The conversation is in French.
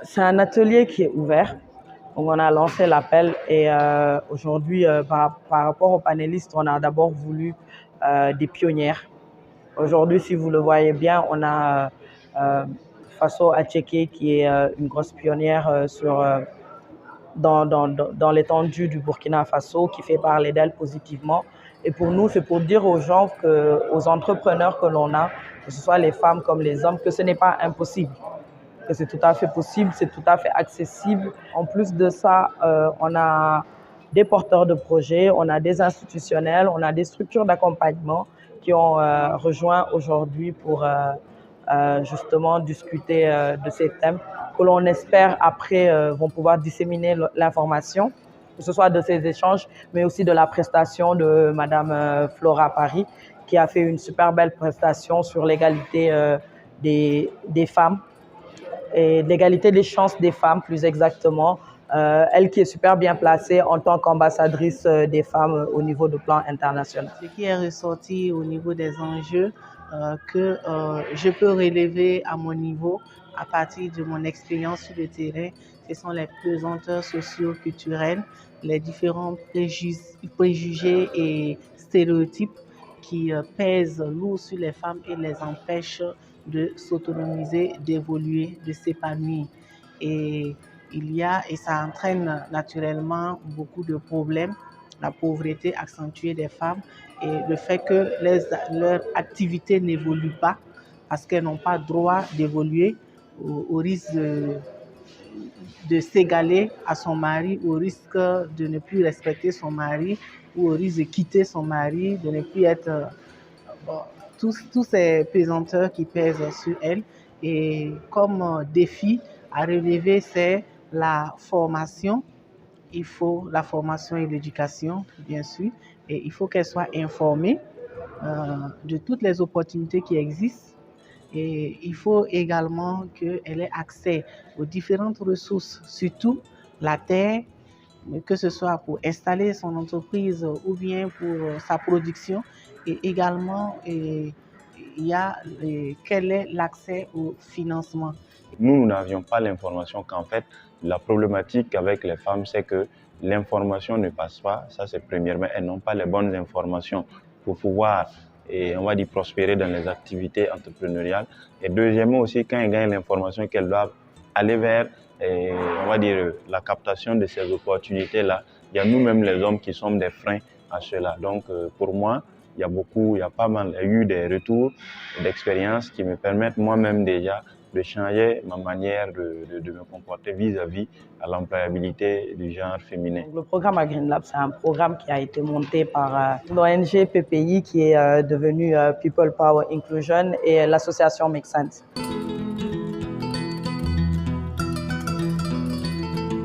C'est un atelier qui est ouvert. Donc on a lancé l'appel et aujourd'hui, par rapport aux panélistes, on a d'abord voulu des pionnières. Aujourd'hui, si vous le voyez bien, on a Faso Acheke qui est une grosse pionnière dans l'étendue du Burkina Faso, qui fait parler d'elle positivement. Et pour nous, c'est pour dire aux gens, aux entrepreneurs que l'on a, que ce soit les femmes comme les hommes, que ce n'est pas impossible, que c'est tout à fait possible, c'est tout à fait accessible. En plus de ça, on a des porteurs de projets, on a des institutionnels, on a des structures d'accompagnement qui ont rejoint aujourd'hui pour justement discuter de ces thèmes que l'on espère après vont pouvoir disséminer l'information, que ce soit de ces échanges, mais aussi de la prestation de Madame Flora Paris, qui a fait une super belle prestation sur l'égalité des femmes et l'égalité des chances des femmes, plus exactement. Elle qui est super bien placée en tant qu'ambassadrice des femmes au niveau du plan international. Ce qui est ressorti au niveau des enjeux que je peux relever à mon niveau à partir de mon expérience sur le terrain, ce sont les pesanteurs socio-culturelles, les différents préjugés et stéréotypes qui pèsent lourd sur les femmes et les empêchent de s'autonomiser, d'évoluer, de s'épanouir. Et ça entraîne naturellement beaucoup de problèmes, la pauvreté accentuée des femmes et le fait que leur activité n'évolue pas parce qu'elles n'ont pas droit d'évoluer au risque de s'égaler à son mari, au risque de ne plus respecter son mari ou au risque de quitter son mari, de ne plus être... tous ces pesanteurs qui pèsent sur elles. Et comme défi à relever, c'est la formation. Il faut la formation et l'éducation, bien sûr, et il faut qu'elles soient informées de toutes les opportunités qui existent. Et il faut également qu'elle ait accès aux différentes ressources, surtout la terre, que ce soit pour installer son entreprise ou bien pour sa production. Et également, quel est l'accès au financement. Nous n'avions pas l'information qu'en fait, la problématique avec les femmes, c'est que l'information ne passe pas. Ça, c'est premièrement, elles n'ont pas les bonnes informations pour pouvoir, on va dire, prospérer dans les activités entrepreneuriales. Et deuxièmement aussi, quand elles gagnent l'information qu'elles doivent aller vers, on va dire, la captation de ces opportunités-là, il y a nous-mêmes les hommes qui sommes des freins à cela. Donc, pour moi, il y a eu des retours d'expérience qui me permettent moi-même déjà de changer ma manière de me comporter vis-à-vis à l'employabilité du genre féminin. Le programme à Green Lab, c'est un programme qui a été monté par l'ONG PPI qui est devenue People Power Inclusion et l'association Make Sense.